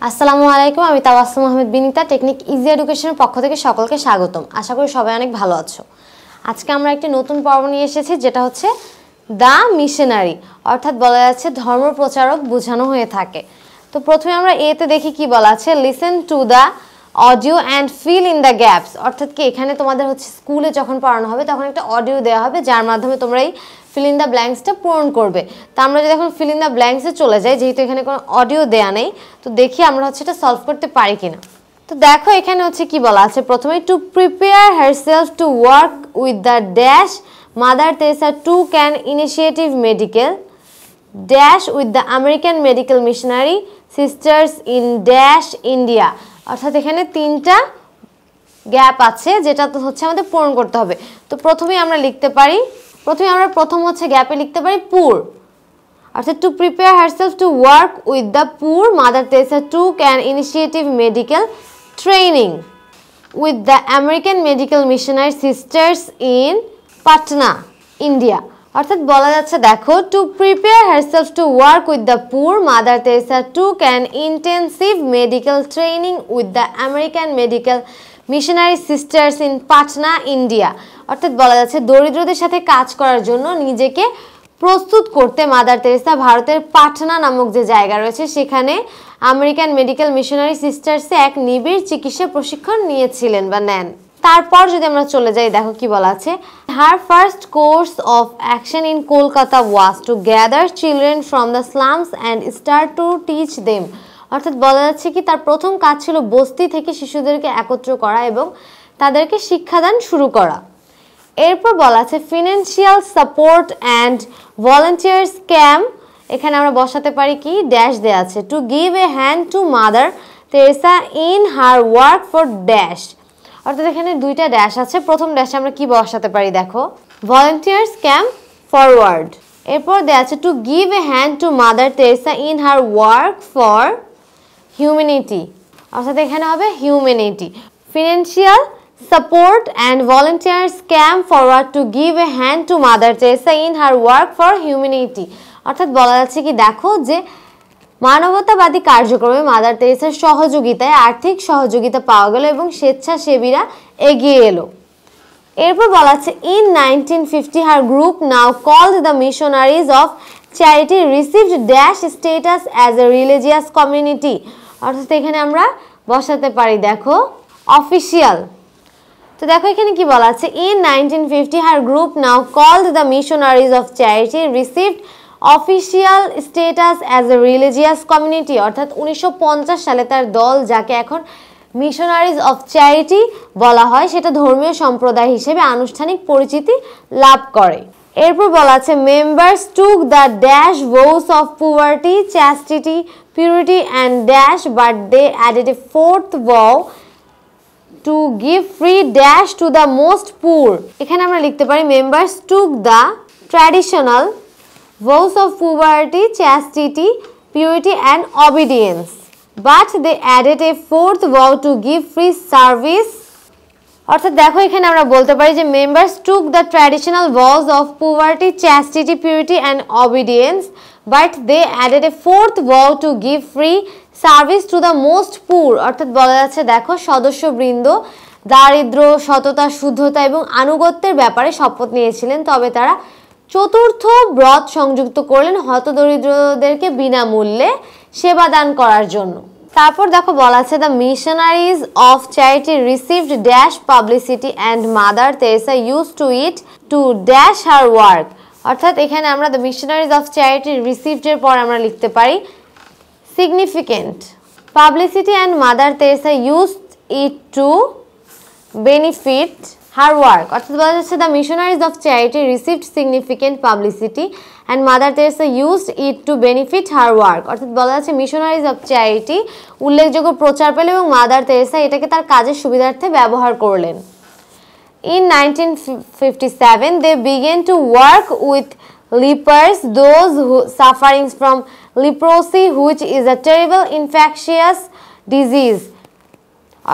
আসসালামু আলাইকুম, আমি তাবাসসুম আহমেদ বিনিতা টেকনিক ইজি এডুকেশনের পক্ষ থেকে সকলকে স্বাগতম। আশা করি সবাই অনেক ভালো আছো। আজকে আমরা একটি নতুন পর্ব নিয়ে এসেছি, যেটা হচ্ছে দ্য মিশনারি, অর্থাৎ বলা যাচ্ছে ধর্ম প্রচারক বোঝানো হয়ে থাকে। তো প্রথমে আমরা এতে দেখি কি বলা আছে, listen to the audio and fill in the gaps. অর্থাৎ কি এখানে তোমাদের হচ্ছে স্কুলে যখন পড়ানো হবে তখন একটা অডিও দেওয়া হবে, যার মাধ্যমে তোমরা এই ফিল ইন দ্য ব্ল্যাঙ্কসটা পূরণ করবে। তো আমরা যদি এখন ফিল ইন দ্য ব্ল্যাঙ্কসে চলে যাই, যেহেতু এখানে কোনো অডিও দেয়া নেই, তো দেখি আমরা হচ্ছে এটা সলভ করতে পারি কিনা। তো দেখো এখানে হচ্ছে কি বলা আছে, প্রথমে to prepare herself to work with the dash mother Teresa took an initiative medical dash with the American medical missionary sisters in dash India. অর্থাৎ এখানে তিনটা গ্যাপ আছে, যেটা তো হচ্ছে আমাদের পূরণ করতে হবে। তো প্রথমেই আমরা লিখতে পারি, প্রথম হচ্ছে গ্যাপে লিখতে পারি পুর, অর্থাৎ to prepare herself to work with the poor mother Teresa took an initiative medical training with the American medical missionary sisters in Patna India. অর্থাৎ বলা যাচ্ছে দেখো, to prepare herself to work with the poor mother Teresa took an intensive medical training with the American medical missionary sisters in Patna India. অর্থাৎ বলা যাচ্ছে দরিদ্রদের সাথে কাজ করার জন্য নিজেকে প্রস্তুত করতে মাদার তেরেসা ভারতের পাটনা নামক যে জায়গা রয়েছে সেখানে আমেরিকান মেডিকেল মিশনারি সিস্টার্সে এক নিবিড় চিকিৎসা প্রশিক্ষণ নিয়েছিলেন বা নেন। তারপর যদি আমরা চলে যাই, দেখো কি বলা আছে, her first course of action in Kolkata was to gather children from the slums and start to teach them. অর্থাৎ বলা যাচ্ছে কি তার প্রথম কাজ ছিল বস্তি থেকে শিশুদেরকে একত্র করা এবং তাদেরকে শিক্ষাদান শুরু করা। এরপর বলা আছে financial support and volunteers camp, এখানে আমরা বসাতে পারি কি ড্যাশ দেওয়া আছে, to give a hand to mother Teresa in her work for dash. অর্থাৎ এখানে দুইটা ড্যাশ আছে, প্রথম ড্যাশে আমরা কি বসাতে পারি, দেখো ভলান্টিয়ার্স ক্যাম্প ফরওয়ার্ড। এরপর দেওয়া আছে to give a hand to mother Teresa in her work for humanity. অর্থাৎ এখানে হবে humanity. Financial support and volunteers came forward to give a hand to Mother Teresa in her work for humanity। অর্থাৎ বলা যাচ্ছে কি দেখো যে মানবতাবাদী কার্যক্রমে মাদার তেরেসার সহযোগিতায় আর্থিক সহযোগিতা পাওয়া গেল এবং স্বেচ্ছাসেবীরা এগিয়ে এলো। এরপর বলা আছে in 1950 her group now called the Missionaries of Charity received dash status as a religious community। অর্থাৎ এখানে আমরা বসাতে পারি দেখো অফিসিয়াল। তো দেখো এখানে কি বলা আছে, in 1950 her group now called the Missionaries of Charity received official status as a religious community। অর্থাৎ 1950 সালে তার দল, যাকে এখন মিশনারিজ অফ চ্যারিটি বলা হয়, সেটা ধর্মীয় সম্প্রদায় হিসেবে আনুষ্ঠানিক পরিচিতি লাভ করে। এরপর বলা আছে members took the dash vows of poverty, chastity, purity and dash but they added a fourth vow to give free dash to the most poor। এখানে আমরা লিখতে পারি members took the traditional vows of poverty, chastity, purity and obedience but they added a fourth vow to give free service। অর্থাৎ দেখো এখানে আমরা বলতে পারি যে members took the traditional vows of poverty, chastity, purity and obedience but they added a fourth vow to give free service to the most পুর। অর্থাৎ বলা যাচ্ছে দেখো সদস্যবৃন্দ দারিদ্র, সততা, শুদ্ধতা এবং আনুগত্যের ব্যাপারে শপথ নিয়েছিলেন, তবে তারা চতুর্থ ব্রত সংযুক্ত করলেন হতদরিদ্রদেরকে বিনামূল্যে সেবা দান করার জন্য। তারপর দেখো বলা আছে the missionaries of charity received dash publicity and Mother Teresa use to it to dash her work. অর্থাৎ এখানে আমরা দ্য মিশনারিজ অফ চ্যারিটি রিসিভডের পর আমরা লিখতে পারি significant publicity and Mother Teresa used it to benefit her work। অর্থাৎ বলা যাচ্ছে the missionaries of charity received significant publicity and Mother Teresa used it to benefit her work। অর্থাৎ বলা যাচ্ছে missionaries of charity উল্লেখযোগ্য প্রচার পেল এবং মাদার তেরেসা এটাকে তার কাজের সুবিধার্থে ব্যবহার করলেন। In 1957 they began to work with lepers, those who suffering from leprosy which is a terrible infectious disease।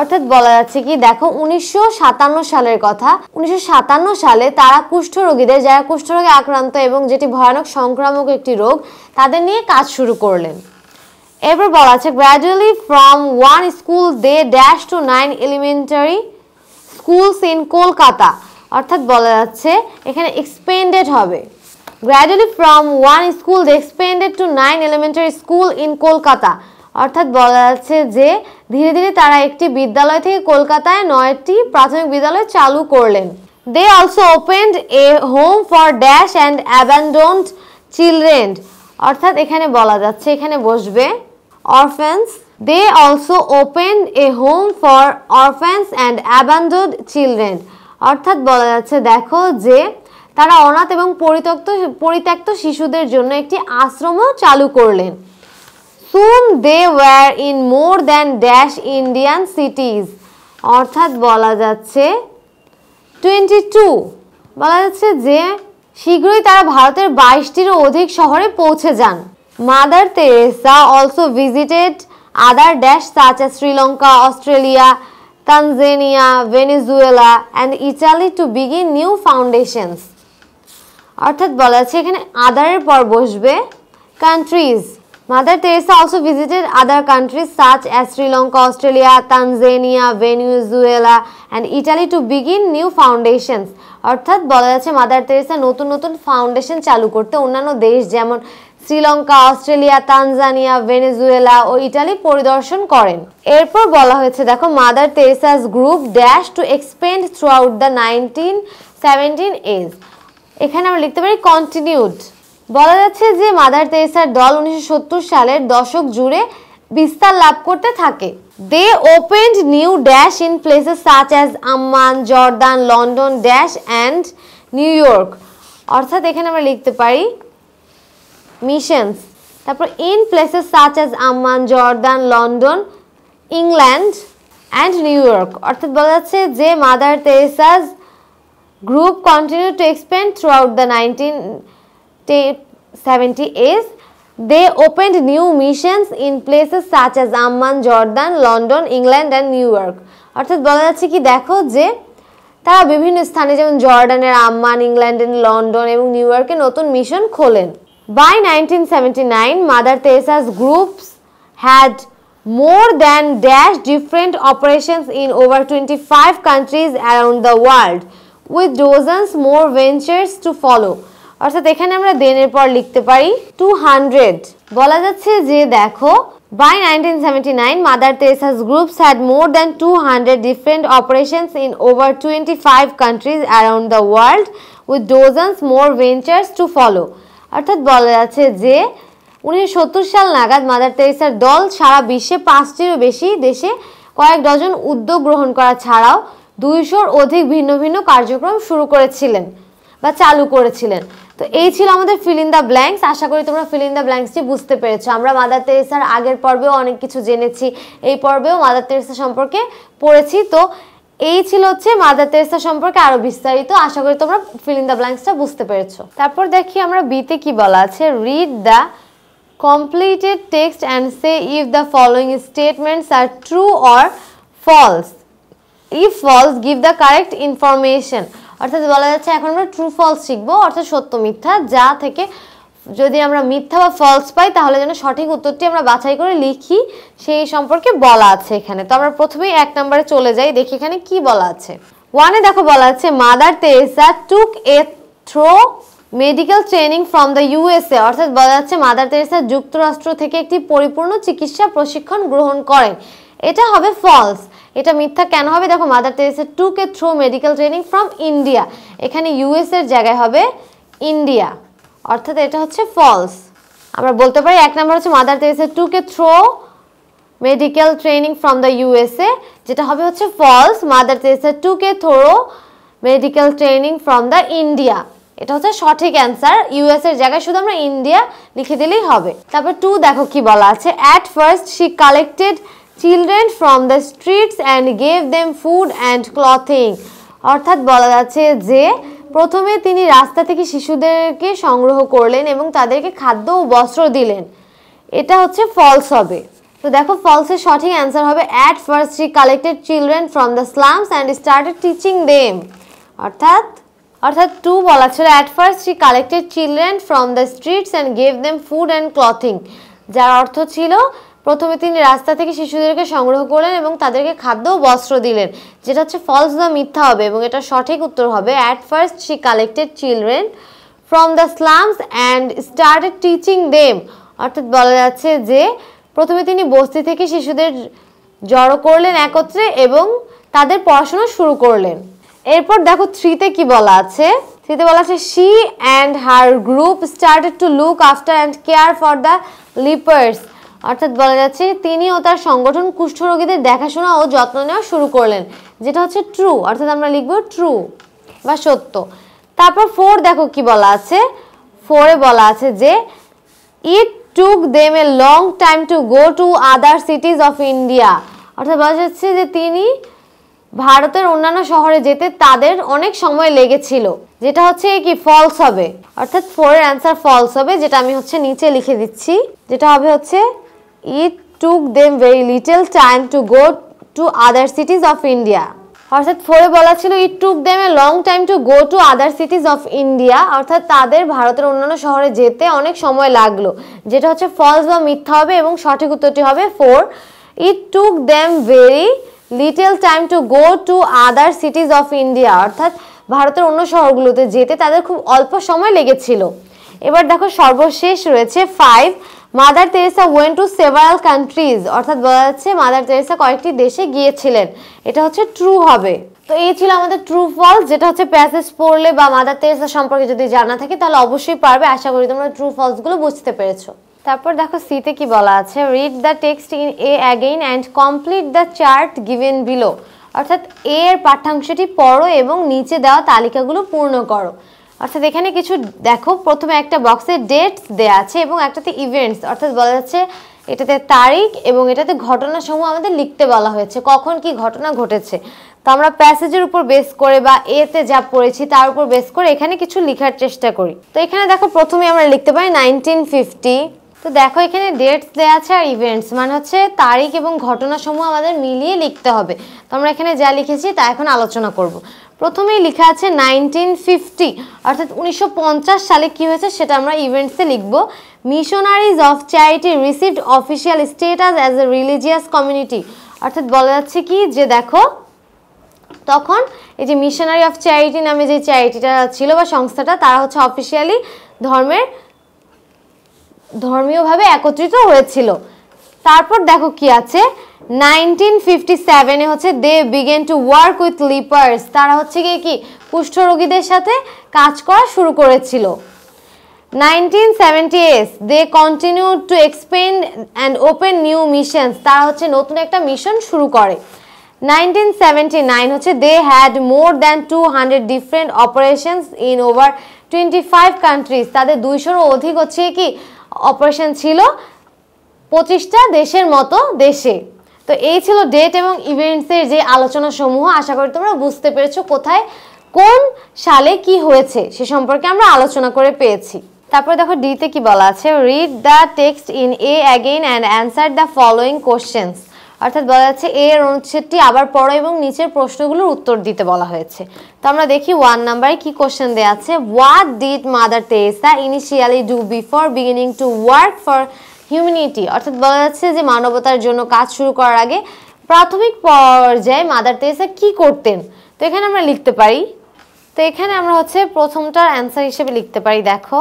অর্থাৎ বলা যাচ্ছে কি দেখো 1957 সালের কথা, 1957 সালে তারা কুষ্ঠরোগীদের, যারা কুষ্ঠরোগে আক্রান্ত এবং যেটি ভয়ানক সংক্রামক একটি রোগ, তাদের নিয়ে কাজ শুরু করলেন। এরপর বলা আছে gradually from one school they dash to 9 elementary schools in Kolkata, অর্থাৎ বলা যাচ্ছে এখানে এক্সপেন্ডেড হবে। Gradually from one school they expanded to 9 elementary school in Kolkata, অর্থাৎ বলা যাচ্ছে যে ধীরে ধীরে তারা একটি বিদ্যালয় থেকে কলকাতায় 9টি প্রাথমিক বিদ্যালয় চালু করলেন। They also opened a home for dash and abandoned children, অর্থাৎ এখানে বলা যাচ্ছে এখানে বসবে orphans. They also opened a home for orphans and abandoned children, অর্থাৎ বলা যাচ্ছে দেখো যে তারা অনাথ এবং পরিত্যক্ত শিশুদের জন্য একটি আশ্রমও চালু করলেন। Soon they were in more than dash Indian cities, অর্থাৎ বলা যাচ্ছে 22, বলা যাচ্ছে যে শীঘ্রই তারা ভারতের 22টিরও অধিক শহরে পৌঁছে যান। Mother Teresa also visited other dash such as Sri Lanka, Australia, Tanzania, Venezuela and Italy to begin new foundations, অর্থাৎ বলা যাচ্ছে এখানে আদারের পর বসবে countries. Mother Teresa also visited other countries such as Sri Lanka, Australia, Tanzania, Venezuela and Italy to begin new foundations, অর্থাৎ বলা যাচ্ছে mother Teresa নতুন নতুন ফাউন্ডেশন চালু করতে অন্যান্য দেশ যেমন শ্রীলঙ্কা, অস্ট্রেলিয়া, তানজানিয়া, ভেনেজুয়েলা ও ইটালি পরিদর্শন করেন। এরপর বলা হয়েছে দেখো mother Teresa's group dash to expand throughout the 1917 age, এখানে আমরা লিখতে পারি কন্টিনিউড। বলা যাচ্ছে যে মাদার তেরেসার দল 1970 সালের দশক জুড়ে বিস্তার লাভ করতে থাকে। They opened new dash in places such as Amman, Jordan, London dash and New York, অর্থাৎ এখানে আমরা লিখতে পারি মিশনস। তারপর in places such as Amman, Jordan, London, England and New York, অর্থাৎ বলা যাচ্ছে যে mother Teresa's group continue to expand throughout the 1970 years. They opened new missions in places such as Amman, Jordan, London, England and New York, অর্থাৎ বলা যাচ্ছে কি দেখো যে তারা বিভিন্ন স্থানে যেমন জর্ডানের আম্মান, ইংল্যান্ডের লন্ডন এবং নিউ ইয়র্কে নতুন মিশন খোলেন। By 1979 Mother Teresa's groups had more than dash different operations in over 25 countries around the world with dozens more ventures to follow, অর্থাৎ এখানে আমরা দেনের পর লিখতে পারি 200, বলা যাচ্ছে যে দেখো by 1979 Mother Teresa's groups had more than 200 different operations in over 25 countries around the world with dozens more ventures to follow, অর্থাৎ বলা যাচ্ছে যে 1970 সাল নাগাদ মাদার তেরেসার দল সারা বিশ্বে 5টিরও বেশি দেশে কয়েক ডজন উদ্যোগ গ্রহণ করা ছাড়াও 200-র অধিক ভিন্ন ভিন্ন কার্যক্রম শুরু করেছিলেন বা চালু করেছিলেন। তো এই ছিল আমাদের ফিল ইন দ্য ব্ল্যাঙ্কস। আশা করি তোমরা ফিল ইন দ্য ব্ল্যাঙ্কসটি বুঝতে পেরেছো। আমরা মাদার তেরেসার আগের পর্বেও অনেক কিছু জেনেছি, এই পর্বেও মাদার তেরেসা সম্পর্কে পড়েছি। তো এই ছিল হচ্ছে মাদার তেরেসা সম্পর্কে আরো বিস্তারিত। আশা করি তোমরা ফিল ইন দ্য ব্ল্যাঙ্কসটা বুঝতে পেরেছো। তারপর দেখি আমরা বিতে কি বলা আছে, read the completed text and say if the following statements are true or false. If false, give the correct information, অর্থাৎ বলা যাচ্ছে এখন আমরা ট্রু ফলস শিখবো, অর্থাৎ সত্য মিথ্যা, যা থেকে যদি আমরা মিথ্যা বা ফলস পাই তাহলে যেন সঠিক উত্তরটি আমরা বাছাই করে লিখি সেই সম্পর্কে বলা আছে এখানে। তো আমরা প্রথমেই 1 নম্বরে চলে যাই, দেখি এখানে কি বলা আছে। 1-এ দেখো বলা আছে Mother Teresa took a thorough medical training from the USA, অর্থাৎ বলা যাচ্ছে মাদার তেরেসা যুক্তরাষ্ট্র থেকে একটি পরিপূর্ণ চিকিৎসা প্রশিক্ষণ গ্রহণ করেন। এটা হবে ফলস। এটা মিথ্যা কেন হবে? দেখো Mother Teresa took a thorough medical training from India, এখানে ইউএস এর জায়গায় হবে ইন্ডিয়া, অর্থাৎ এটা হচ্ছে ফলস। আমরা বলতে পারি 1 নম্বর হচ্ছে Mother Teresa took a thorough medical training from the USA, যেটা হবে হচ্ছে false. Mother Teresa took a thorough medical training from the India, এটা হচ্ছে সঠিক অ্যান্সার। ইউএস এর জায়গায় শুধু আমরা ইন্ডিয়া লিখে দিলেই হবে। তারপর 2 দেখো কি বলা আছে, at first she collected children from the streets and gave them food and clothing, অর্থাৎ বলা যাচ্ছে যে প্রথমে তিনি রাস্তা থেকে শিশুদেরকে সংগ্রহ করলেন এবং তাদেরকে খাদ্য ও বস্ত্র দিলেন, এটা হচ্ছে ফলস হবে। তো দেখো ফলসের সঠিক অ্যান্সার হবে at first she collected children from the slums and started teaching them, অর্থাৎ 2 বলা ছিল at first she collected children from the streets and gave them food and clothing, যার অর্থ ছিল প্রথমে তিনি রাস্তা থেকে শিশুদেরকে সংগ্রহ করলেন এবং তাদেরকে খাদ্য ও বস্ত্র দিলেন, যেটা হচ্ছে ফলস বা মিথ্যা হবে এবং এটা সঠিক উত্তর হবে at first she collected children from the slums and started teaching them. অর্থাৎ বলা যাচ্ছে যে প্রথমে তিনি বস্তি থেকে শিশুদের জড়ো করলেন একত্রে এবং তাদের পড়াশোনা শুরু করলেন। এরপর দেখো 3তে কি বলা আছে, 3তে বলা আছে she and her group started to look after and care for the lepers. অর্থাৎ বলা যাচ্ছে তিনি ও তার সংগঠন কুষ্ঠরোগীদের দেখাশোনা ও যত্ন নেওয়া শুরু করলেন, যেটা হচ্ছে ট্রু, অর্থাৎ আমরা লিখব ট্রু বা সত্য। তারপর 4 দেখো কি বলা আছে, 4-এ বলা আছে যে it took them a long time to go to other cities of India. অর্থাৎ বলা যাচ্ছে যে তিনি ভারতের অন্যান্য শহরে যেতে তাদের অনেক সময় লেগেছিল, যেটা হচ্ছে কি ফলস হবে, অর্থাৎ 4-এর অ্যান্সার ফলস হবে, যেটা আমি হচ্ছে নিচে লিখে দিচ্ছি, যেটা হবে হচ্ছে it took them very little time to go to other cities of India. অর্থাৎ 4-এ বলা ছিল it took them a long time to go to other cities of India, অর্থাৎ তাদের ভারতের অন্যান্য শহরে যেতে অনেক সময় লাগলো, যেটা হচ্ছে ফলস বা মিথ্যা হবে এবং সঠিক উত্তরটি হবে 4 it took them very little time to go to other cities of India. অর্থাৎ ভারতের অন্য শহরগুলোতে যেতে তাদের খুব অল্প সময় লেগেছিল। এবার দেখো সর্বশেষ রয়েছে 5 mother Teresa went to several countries. অর্থাৎ বলা যাচ্ছে মাদার তেরেসা কয়েকটি দেশে গিয়েছিলেন, এটা হচ্ছে ট্রু হবে। তো এই ছিল আমাদের ট্রু ফলস, যেটা হচ্ছে প্যাসেজ পড়লে বা মাদার তেরেসা সম্পর্কে যদি জানা থাকে তাহলে অবশ্যই পারবে। আশা করি তোমরা ট্রু ফলসগুলো বুঝতে পেরেছো। তারপর দেখো সিতে কি বলা আছে, read the text in a again and complete the chart given below. অর্থাৎ এ এর পাঠ্যাংশটি পড়ো এবং নিচে দেওয়া তালিকাগুলো পূর্ণ করো। অর্থাৎ এখানে কিছু দেখো, প্রথমে একটা বক্সে ডেটস দেয়া আছে এবং একটাতে ইভেন্টস, অর্থাৎ বলা যাচ্ছে এটাতে তারিখ এবং এটাতে ঘটনাসমূহ আমাদের লিখতে বলা হয়েছে, কখন কি ঘটনা ঘটেছে। তো আমরা প্যাসেজের উপর বেস করে বা এতে যা পড়েছি তার উপর বেস করে এখানে কিছু লেখার চেষ্টা করি। তো এখানে দেখো প্রথমে আমরা লিখতে পারি 1950। তো দেখো এখানে ডেটস দেওয়া আছে আর ইভেন্টস মানে হচ্ছে তারিখ এবং ঘটনাসমূহ আমাদের মিলিয়ে লিখতে হবে। তো আমরা এখানে যা লিখেছি তা এখন আলোচনা করব। প্রথমেই লেখা আছে 1950, অর্থাৎ 1950 সালে কি হয়েছে সেটা আমরা ইভেন্টসে লিখব। Missionaries of charity received official status as a religious community. অর্থাৎ বলা যাচ্ছে কি যে দেখো তখন এই যে মিশনারি অফ চ্যারিটি নামে যে চ্যারিটিটা ছিল বা সংস্থাটা, তারা হচ্ছে অফিসিয়ালি ধর্মীয়ভাবে একত্রিত হয়েছিল। তারপর দেখো কি আছে 1957-এ হচ্ছে দে বিগেন টু ওয়ার্ক উইথ লিপার্স। তারা হচ্ছে কি কুষ্ঠরোগীদের সাথে কাজ করা শুরু করেছিল। 1978 they continue to expand and open new missions. তারা হচ্ছে নতুন একটা মিশন শুরু করে। 1979 হচ্ছে they had more than 200 different operations in over 25 countries. তাদের 200-রও অধিক হচ্ছে কি অপারেশন ছিল 25টা দেশের মতো দেশে। তো এই ছিল ডেট এবং ইভেন্টসের যে আলোচনা সমূহ। আশা করি তোমরা বুঝতে পেরেছো কোথায় কোন সালে কি হয়েছে সে সম্পর্কে আমরা আলোচনা করে পেয়েছি। তারপর দেখো ডিতে কি বলা আছে, read the text in a again and answer the following questions. অর্থাৎ বলা যাচ্ছে এর অনুচ্ছেদটি আবার পড়ো এবং নিচের প্রশ্নগুলোর উত্তর দিতে বলা হয়েছে। তো আমরা দেখি 1 নম্বরে কি কোশ্চেন দেওয়া আছে, what did mother Teresa initially do before beginning to work for humanity. অর্থাৎ বলা যাচ্ছে যে মানবতার জন্য কাজ শুরু করার আগে প্রাথমিক পর্যায়ে মাদার তেরেসা কি করতেন। তো এখানে আমরা লিখতে পারি, তো এখানে আমরা হচ্ছে প্রথমটার অ্যান্সার হিসেবে লিখতে পারি, দেখো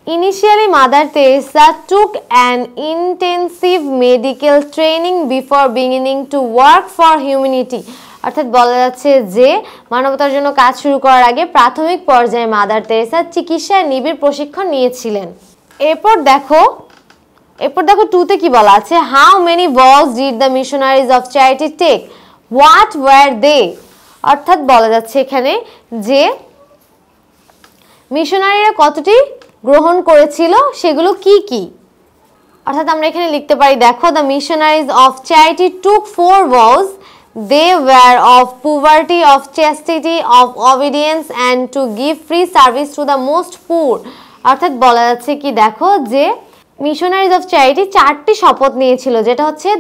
Initially, Mother Teresa took an intensive medical training before beginning to work for humanity. অর্থাৎ বলা যাচ্ছে যে মানবতার জন্য কাজ শুরু করার আগে প্রাথমিক পর্যায়ে মাদার তেরেসা চিকিৎসায় নিবিড় প্রশিক্ষণ নিয়েছিলেন। এরপর দেখো 2তে কি বলা আছে, how many vows did the missionaries of charity take? What were they? অর্থাৎ বলা যাচ্ছে এখানে যে মিশনারিরা কতটি গ্রহণ করেছিল সেগুলো কি কি। অর্থাৎ আমরা এখানে লিখতে পারি, দেখো the missionaries of charity took 4 vows. They were of poverty, of chastity, of obedience and to give free service to the most poor. অর্থাৎ বলা যাচ্ছে কি দেখো যে মিশনারিজ অফ চ্যারিটি 4টি শপথ নিয়েছিল, যেটা হচ্ছে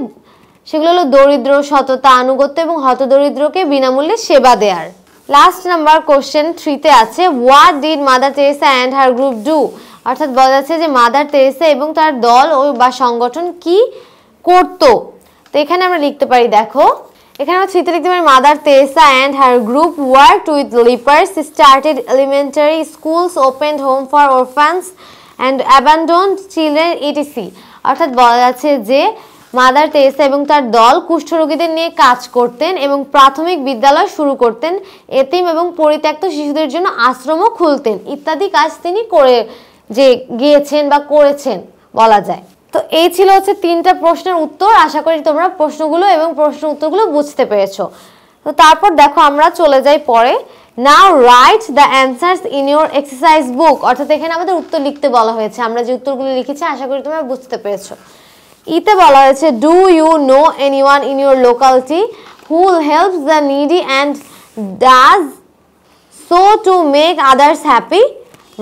সেগুলো হলো দরিদ্র, সততা, আনুগত্য এবং হতদরিদ্রকে বিনামূল্যে সেবা দেওয়ার। লাস্ট নাম্বার কোশ্চেন 3তে আছে, what did mother Teresa and her group do. অর্থাৎ বলা যাচ্ছে যে মাদার তেরেসা এবং তার দল ও বা সংগঠন কি করতো। তো এখানে আমরা লিখতে পারি, দেখো এখানে আমরা থ্রিতে লিখতে পারি mother Teresa and her group worked with lepers, started elementary schools, opened home for orphans and abandoned children etc. অর্থাৎ বলা যাচ্ছে যে মাদার তেরেসা এবং তার দল কুষ্ঠরোগীদের নিয়ে কাজ করতেন এবং প্রাথমিক বিদ্যালয় শুরু করতেন, এতিম এবং পরিত্যক্ত শিশুদের জন্য আশ্রমও খুলতেন ইত্যাদি কাজ তিনি করে গিয়েছেন বা করেছেন বলা যায়। তো এই ছিল হচ্ছে 3টা প্রশ্নের উত্তর। আশা করি তোমরা প্রশ্নগুলো এবং প্রশ্নের উত্তরগুলো বুঝতে পেরেছো। তো তারপর দেখো আমরা চলে যাই পরে। Now write the answers in your exercise book. অর্থাৎ এখানে আমাদের উত্তর লিখতে বলা হয়েছে। আমরা যে উত্তরগুলো লিখেছি আশা করি তোমরা বুঝতে পেরেছো। ইতে বলা হয়েছে, do you know anyone in your locality who helps the needy and does so to make others happy,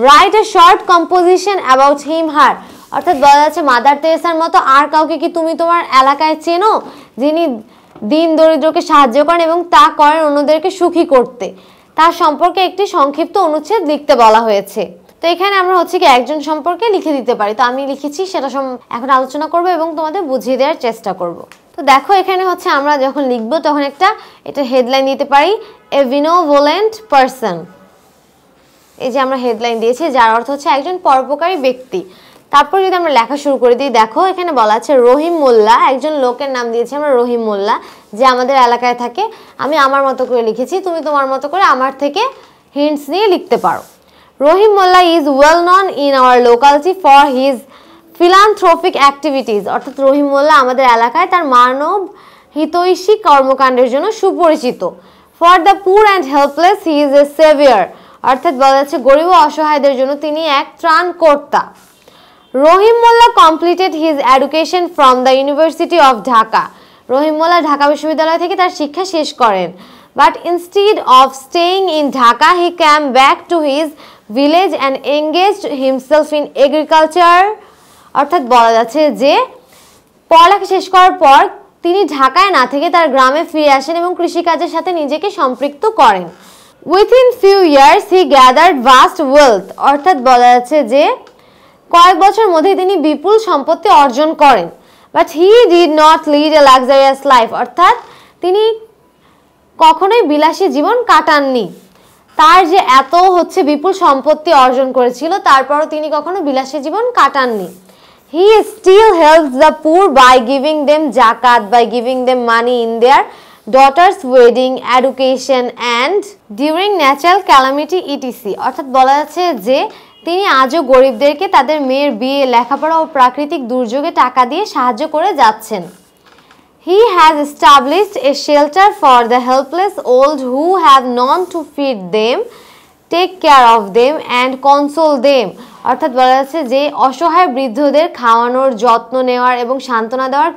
write a short composition about him her. অর্থাৎ বলা যাচ্ছে মাদার তেরেসার মতো আর কাউকে কি তুমি তোমার এলাকায় চেনো যিনি দিন দরিদ্রকে সাহায্য করেন এবং তা করেন অন্যদেরকে সুখী করতে, তার সম্পর্কে একটি সংক্ষিপ্ত অনুচ্ছেদ লিখতে বলা হয়েছে। তো এখানে আমরা হচ্ছে কি একজন সম্পর্কে লিখে দিতে পারি। তো আমি লিখেছি, সেটা এখন আলোচনা করব এবং তোমাদের বুঝিয়ে দেওয়ার চেষ্টা করব। তো দেখো এখানে হচ্ছে আমরা যখন লিখবো তখন এটা হেডলাইন দিতে পারি, এ বিনোভোলেন্ট পারসন। এই যে আমরা হেডলাইন দিয়েছি, যার অর্থ হচ্ছে একজন পরোপকারী ব্যক্তি। তারপর যদি আমরা লেখা শুরু করে দিই, দেখো এখানে বলা আছে রহিম মোল্লা, একজন লোকের নাম দিয়েছি আমরা রহিম মোল্লা, যে আমাদের এলাকায় থাকে। আমি আমার মতো করে লিখেছি, তুমি তোমার মতো করে আমার থেকে হিন্টস নিয়ে লিখতে পারো। Rahim Molla is well known in our locality for his philanthropic activities. অর্থাৎ রহিম মোল্লা আমাদের এলাকায় তার মানব হিতৈষী কর্মকাণ্ডের জন্য সুপরিচিত। For the poor and helpless he is a saviour. অর্থাৎ বলা যাচ্ছে গরিব ও অসহায়দের জন্য তিনি এক ত্রাণকর্তা। Rahim Molla completed his education from the university of Dhaka. Rahim Molla Dhaka বিশ্ববিদ্যালয় থেকে তার শিক্ষা শেষ করেন। But instead of staying in Dhaka he came back to his village and engaged himself in agriculture. অর্থাৎ বলা যাচ্ছে যে পড়ালেখা শেষ করার পর তিনি ঢাকায় না থেকে তার গ্রামে ফিরে আসেন এবং কৃষিকাজের সাথে নিজেকে সম্পৃক্ত করেন। Within few years he gathered vast wealth. অর্থাৎ বলা যাচ্ছে যে কয়েক বছর মধ্যে তিনি বিপুল সম্পত্তি অর্জন করেন। But he did not lead a luxurious life. অর্থাৎ তিনি কখনোই বিলাসী জীবন কাটাননি। তার যে এত হচ্ছে বিপুল সম্পত্তি অর্জন করেছিল, তারপরও তিনি কখনো বিলাসী জীবন কাটাননি। He still helps the poor by giving them zakat, by giving them money in their daughters wedding, education and during natural calamity etc. অর্থাৎ বলা যাচ্ছে যে তিনি আজও গরিবদেরকে তাদের মেয়ের বিয়ে, লেখাপড়া ও প্রাকৃতিক দুর্যোগে টাকা দিয়ে সাহায্য করে যাচ্ছেন। He has established a shelter for the helpless old who have none to feed them, take care of them and console them. অর্থাৎ বলা যাচ্ছে যে অসহায় বৃদ্ধদের খাওয়ানোর, যত্ন নেওয়ার এবং সান্ত্বনা দেওয়ার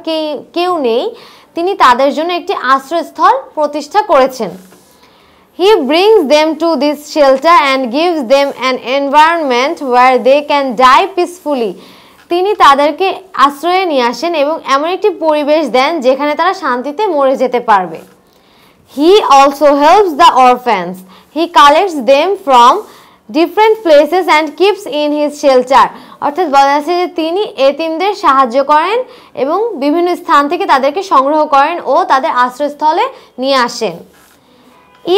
কেউ নেই, তিনি তাদের জন্য একটি আশ্রয়স্থল প্রতিষ্ঠা করেছেন। He brings them to this shelter and gives them an environment where they can die peacefully. তিনি তাদেরকে আশ্রয়ে নিয়ে আসেন এবং এমন একটি পরিবেশ দেন যেখানে তারা শান্তিতে মরে যেতে পারবে। He also helps the orphans. He collects them from different places and keeps in his shelter. অর্থাৎ বলা যাচ্ছে যে তিনি এতিমদের সাহায্য করেন এবং বিভিন্ন স্থান থেকে তাদেরকে সংগ্রহ করেন ও তাদের আশ্রয়স্থলে নিয়ে আসেন।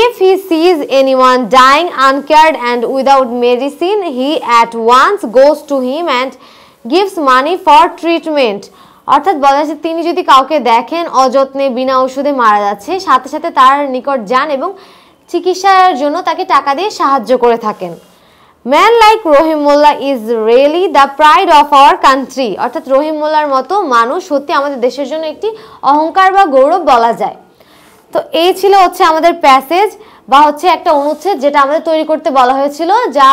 If he sees anyone dying uncared and without medicine, he at once goes to him and gives money for treatment. অর্থাৎ বলা যাচ্ছে তিনি যদি কাউকে দেখেন অযত্নে বিনা ওষুধে মারা যাচ্ছে, সাথে সাথে তার নিকট যান এবং চিকিৎসার জন্য তাকে টাকা দিয়ে সাহায্য করে থাকেন। Man like Rahim Molla is really the pride of our country. অর্থাৎ রহিম মোল্লার মতো মানুষ সত্যি আমাদের দেশের জন্য একটি অহংকার বা গৌরব বলা যায়। তো এই ছিল হচ্ছে আমাদের প্যাসেজ বা হচ্ছে একটা অনুচ্ছেদ যেটা আমাদের তৈরি করতে বলা হয়েছিল, যা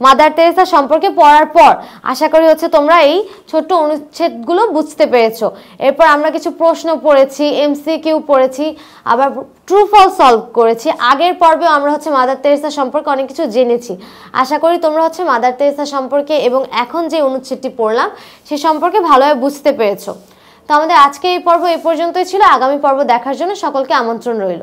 মাদার তেরেসা সম্পর্কে পড়ার পর আশা করি হচ্ছে তোমরা এই ছোট্ট অনুচ্ছেদগুলো বুঝতে পেরেছো। এরপর আমরা কিছু প্রশ্ন পড়েছি, এমসিকিউ পড়েছি, আবার ট্রু ফলস সলভ করেছি। আগের পর্বেও আমরা হচ্ছে মাদার তেরেসা সম্পর্কে অনেক কিছু জেনেছি। আশা করি তোমরা হচ্ছে মাদার তেরেসা সম্পর্কে এবং এখন যে অনুচ্ছেদটি পড়লাম সে সম্পর্কে ভালোভাবে বুঝতে পেরেছো। তো আমাদের আজকে এই পর্ব এই পর্যন্তই ছিল। আগামী পর্ব দেখার জন্য সকলকে আমন্ত্রণ রইল।